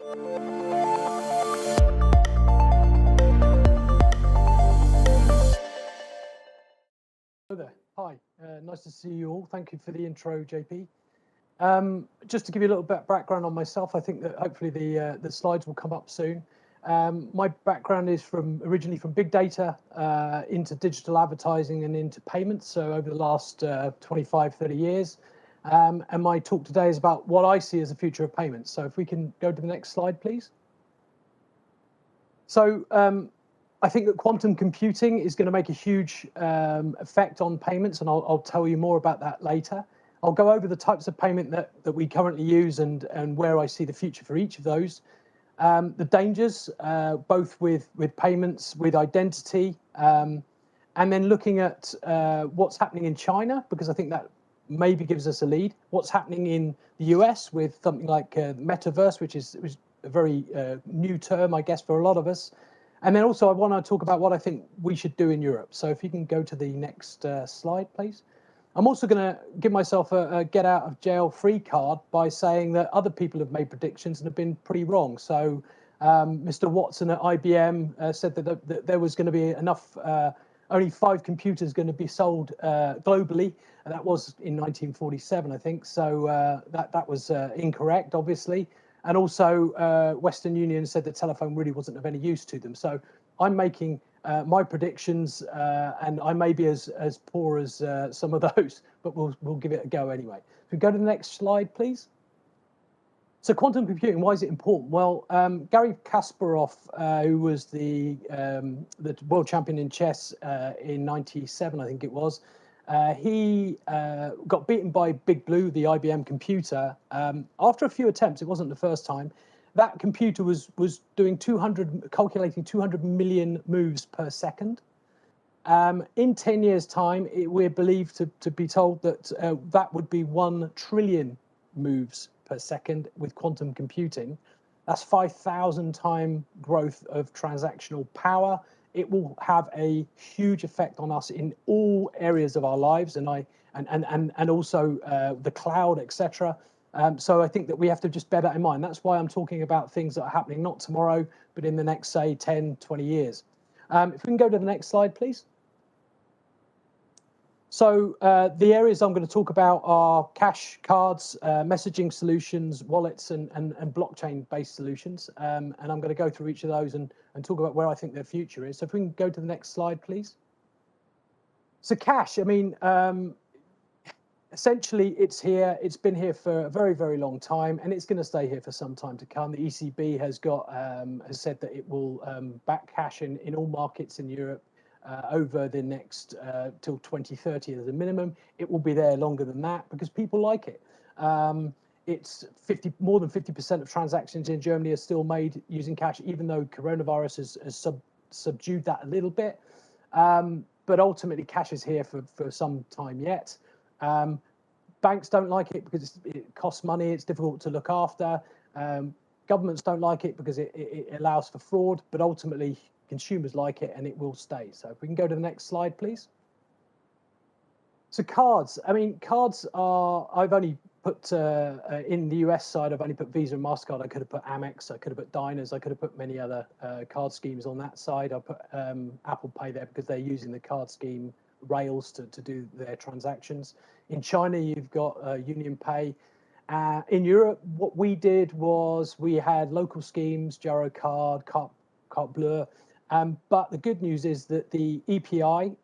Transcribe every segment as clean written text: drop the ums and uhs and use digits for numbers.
Hello there. Hi, nice to see you all. Thank you for the intro, JP. Just to give you a little bit of background on myself, I think that hopefully the slides will come up soon. My background is originally from big data into digital advertising and into payments, so over the last 25, 30 years. And my talk today is about what I see as the future of payments. So if we can go to the next slide, please. So I think that quantum computing is going to make a huge effect on payments, and I'll tell you more about that later. I'll go over the types of payment that we currently use and where I see the future for each of those. The dangers, both with payments, with identity, and then looking at what's happening in China, because I think that maybe gives us a lead. What's happening in the US with something like metaverse, which is a very new term, I guess, for a lot of us. And then also I want to talk about what I think we should do in Europe. So if you can go to the next slide, please. I'm also going to give myself a get out of jail free card by saying that other people have made predictions and have been pretty wrong. So Mr. Watson at IBM said that there was going to be enough, only 5 computers going to be sold globally. And that was in 1947, I think. So that was incorrect, obviously. And also Western Union said the telephone really wasn't of any use to them. So I'm making my predictions, and I may be as poor as some of those, but we'll give it a go anyway. If we go to the next slide, please. So quantum computing, why is it important? Well, Garry Kasparov, who was the world champion in chess in '97, I think it was, he got beaten by Big Blue, the IBM computer. After a few attempts, it wasn't the first time. That computer was doing calculating 200 million moves per second. In 10 years' time, we're believed to be told that that would be 1 trillion moves per second with quantum computing. That's 5,000 time growth of transactional power. It will have a huge effect on us in all areas of our lives, and also the cloud, etc. So I think that we have to just bear that in mind. That's why I'm talking about things that are happening not tomorrow, but in the next, say, 10, 20 years. If we can go to the next slide, please. So the areas I'm going to talk about are cash, cards, messaging solutions, wallets, and blockchain-based solutions. And I'm going to go through each of those and talk about where I think their future is. So if we can go to the next slide, please. So cash, I mean, essentially it's here. It's been here for a very, very long time, and it's going to stay here for some time to come. The ECB has said that it will back cash in all markets in Europe. Over the next till 2030 as a minimum. It will be there longer than that because people like it. It's more than 50% of transactions in Germany are still made using cash, even though coronavirus has subdued that a little bit. But ultimately, cash is here for some time yet. Banks don't like it because it costs money. It's difficult to look after. Governments don't like it because it allows for fraud. But ultimately, consumers like it and it will stay. So if we can go to the next slide, please. So cards, I mean, cards are, I've only put, in the US side, I've only put Visa and MasterCard. I could have put Amex, I could have put Diners, I could have put many other card schemes on that side. I put Apple Pay there because they're using the card scheme rails to do their transactions. In China, you've got Union Pay. In Europe, what we did was we had local schemes, Girocard, Carte Bleue. But the good news is that the EPI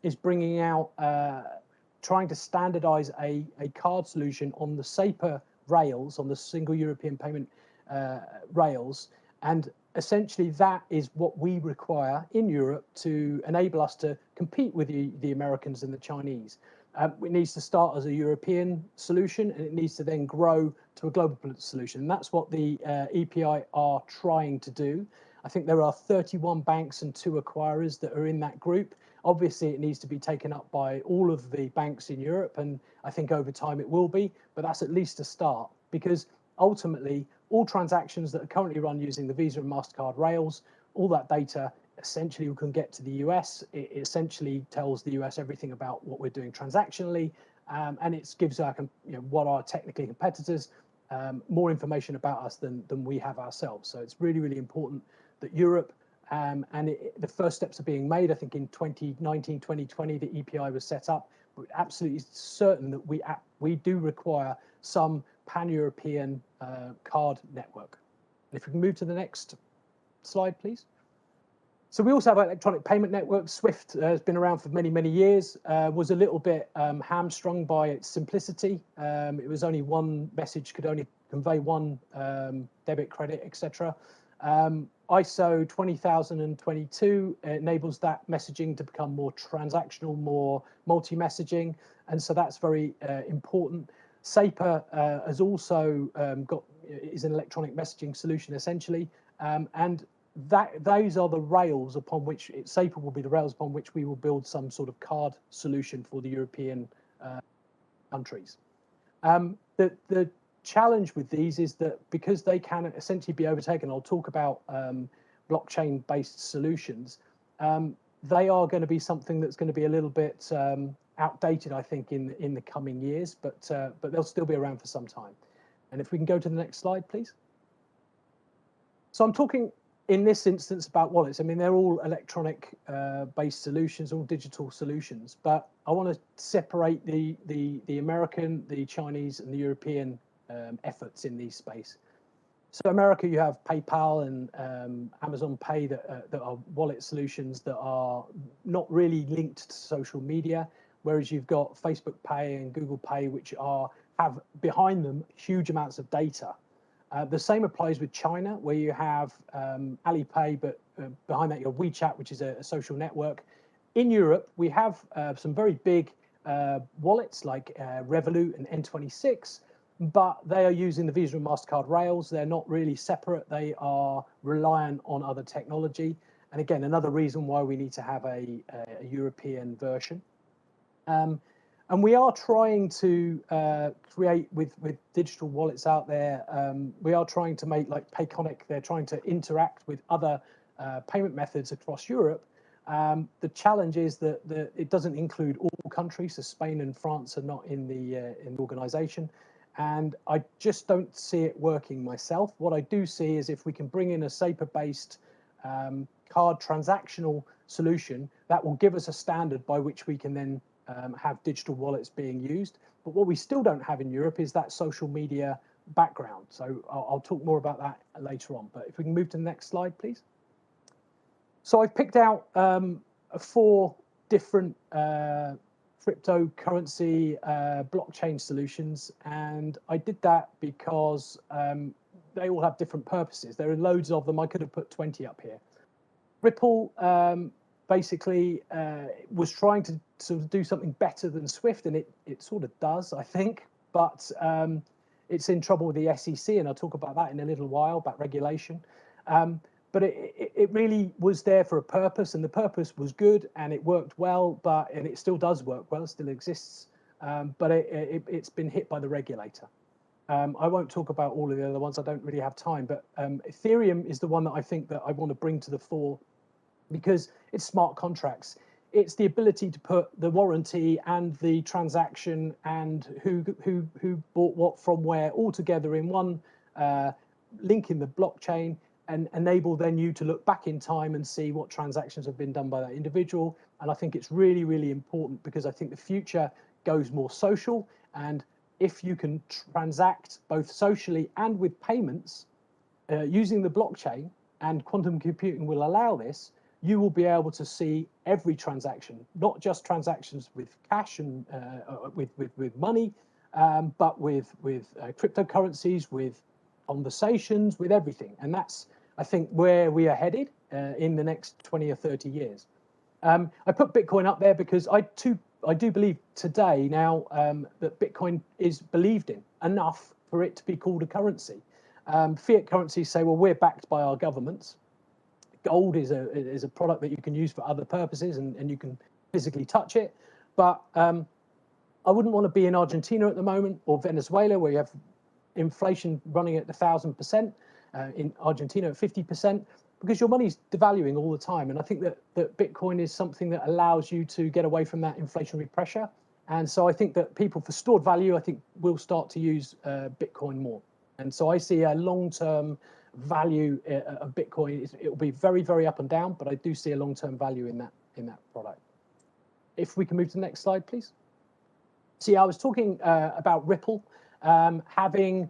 is bringing out, trying to standardize a card solution on the SEPA rails, on the single European payment rails. And essentially that is what we require in Europe to enable us to compete with the Americans and the Chinese. It needs to start as a European solution and it needs to then grow to a global solution. And that's what the EPI are trying to do. I think there are 31 banks and 2 acquirers that are in that group. Obviously, it needs to be taken up by all of the banks in Europe, and I think over time it will be, but that's at least a start, because ultimately, all transactions that are currently run using the Visa and MasterCard rails, all that data essentially we can get to the US. It essentially tells the US everything about what we're doing transactionally, and it gives our, what are technically competitors more information about us than we have ourselves. So it's really, really important that Europe, the first steps are being made. I think in 2019, 2020, the EPI was set up. But absolutely certain that we do require some pan-European card network. And if we can move to the next slide, please. So we also have electronic payment networks. SWIFT has been around for many, many years, was a little bit hamstrung by its simplicity. It was only one message, could only convey one debit, credit, etc. ISO 20022 enables that messaging to become more transactional, more multi-messaging, and so that's very important. SAPA has also is an electronic messaging solution essentially, and those are the rails upon which SAPA will be the rails upon which we will build some sort of card solution for the European countries. The challenge with these is that because they can essentially be overtaken, I'll talk about blockchain-based solutions, they are going to be something that's going to be a little bit outdated, I think, in the coming years, but they'll still be around for some time. And if we can go to the next slide, please. So I'm talking in this instance about wallets. I mean, they're all electronic based solutions, all digital solutions, but I want to separate the American, the Chinese and the European efforts in these space. So America, you have PayPal and Amazon Pay that are wallet solutions that are not really linked to social media, whereas you've got Facebook Pay and Google Pay, which have behind them huge amounts of data. The same applies with China, where you have Alipay, but behind that you have WeChat, which is a social network. In Europe, we have some very big wallets like Revolut and N26, but they are using the Visa and MasterCard rails. They're not really separate. They are reliant on other technology. And again, another reason why we need to have a European version. And we are trying to create with digital wallets out there. We are trying to make like Payconic. They're trying to interact with other payment methods across Europe. The challenge is that it doesn't include all countries. So Spain and France are not in the organization, and I just don't see it working myself. What I do see is if we can bring in a SAPA-based card transactional solution, that will give us a standard by which we can then have digital wallets being used. But what we still don't have in Europe is that social media background. So I'll talk more about that later on. But if we can move to the next slide, please. So I've picked out 4 different cryptocurrency blockchain solutions, and I did that because they all have different purposes. There are loads of them. I could have put 20 up here. Ripple basically was trying to sort of do something better than Swift, and it sort of does, I think, but it's in trouble with the SEC, and I'll talk about that in a little while, about regulation. But it really was there for a purpose, and the purpose was good, and it worked well, and it still does work well, it still exists, but it's been hit by the regulator. I won't talk about all of the other ones, I don't really have time, but Ethereum is the one that I think that I want to bring to the fore, because it's smart contracts. It's the ability to put the warranty and the transaction and who bought what from where all together in one link in the blockchain, and enable then you to look back in time and see what transactions have been done by that individual. And I think it's really, really important, because I think the future goes more social. And if you can transact both socially and with payments using the blockchain, and quantum computing will allow this, you will be able to see every transaction, not just transactions with cash and with money, but with cryptocurrencies, with conversations, with everything. And that's, I think, where we are headed in the next 20 or 30 years. I put Bitcoin up there because I do believe today now that Bitcoin is believed in enough for it to be called a currency. Fiat currencies say, well, we're backed by our governments. Gold is a product that you can use for other purposes, and you can physically touch it. But I wouldn't want to be in Argentina at the moment, or Venezuela, where you have inflation running at 1,000%, in Argentina at 50%, because your money's devaluing all the time. And I think that Bitcoin is something that allows you to get away from that inflationary pressure. And so I think that people, for stored value, I think will start to use Bitcoin more. And so I see a long-term value of Bitcoin. It will be very, very up and down, but I do see a long-term value in that product. If we can move to the next slide, please. See, I was talking about Ripple having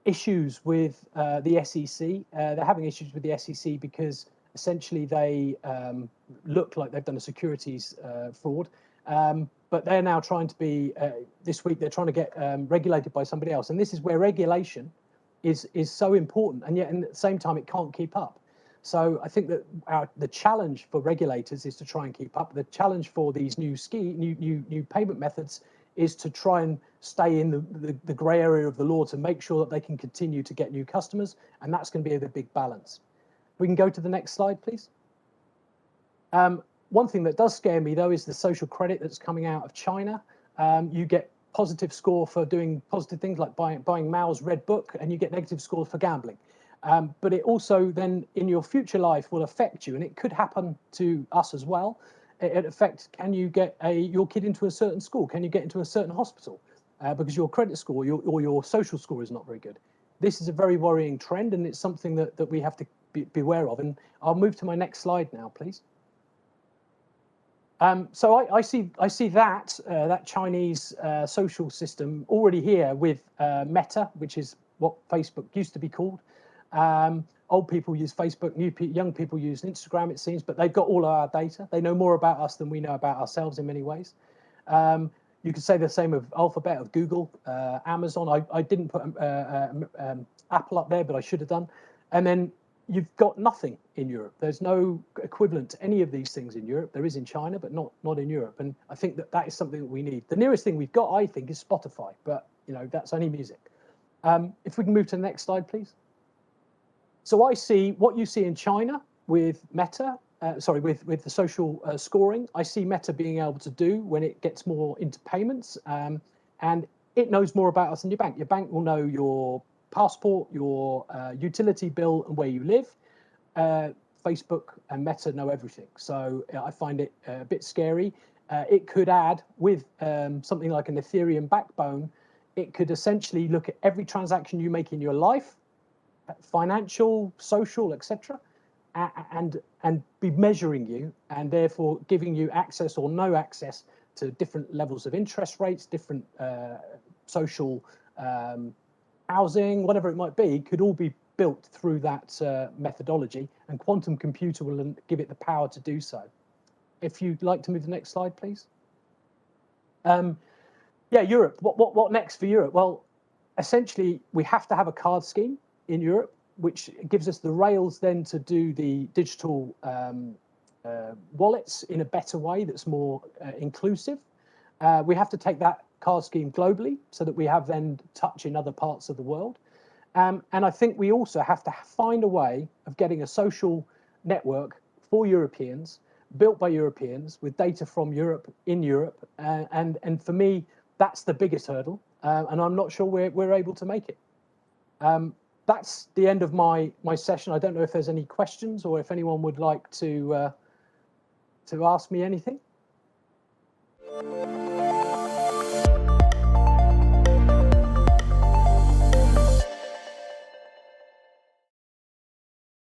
issues with the SEC. They're having issues with the SEC because essentially they look like they've done a securities fraud. But they're now trying to be, this week, they're trying to get regulated by somebody else. And this is where regulation is so important. And yet, at the same time, it can't keep up. So I think that the challenge for regulators is to try and keep up. The challenge for these new payment methods is to try and stay in the grey area of the law to make sure that they can continue to get new customers. And that's going to be the big balance. We can go to the next slide, please. One thing that does scare me, though, is the social credit that's coming out of China. You get positive score for doing positive things like buying Mao's Red Book, and you get negative scores for gambling. But it also then in your future life will affect you, and it could happen to us as well. It affects, can you get your kid into a certain school? Can you get into a certain hospital? Because your credit score or your social score is not very good. This is a very worrying trend, and it's something that we have to be aware of. And I'll move to my next slide now, please. So I see that Chinese social system already here with Meta, which is what Facebook used to be called. Old people use Facebook, young people use Instagram, it seems, but they've got all our data. They know more about us than we know about ourselves in many ways. You could say the same of Alphabet, of Google, Amazon. I didn't put Apple up there, but I should have done. And then you've got nothing in Europe. There's no equivalent to any of these things in Europe. There is in China, but not in Europe. And I think that is something that we need. The nearest thing we've got, I think, is Spotify, but that's only music. If we can move to the next slide, please. So I see what you see in China with Meta, with the social scoring. I see Meta being able to do when it gets more into payments, and it knows more about us than your bank. Your bank will know your passport, your utility bill, and where you live. Facebook and Meta know everything. So I find it a bit scary. It could add with something like an Ethereum backbone. It could essentially look at every transaction you make in your life, financial, social, etc., and be measuring you, and therefore giving you access or no access to different levels of interest rates, different social housing, whatever it might be, could all be built through that methodology, and quantum computer will give it the power to do so. If you'd like to move to the next slide, please. Yeah, Europe. What next for Europe? Well, essentially, we have to have a card scheme in Europe, which gives us the rails then to do the digital wallets in a better way that's more inclusive. We have to take that card scheme globally so that we have then touch in other parts of the world. And I think we also have to find a way of getting a social network for Europeans, built by Europeans, with data from Europe, in Europe. And for me, that's the biggest hurdle. And I'm not sure we're able to make it. That's the end of my session. I don't know if there's any questions or if anyone would like to ask me anything.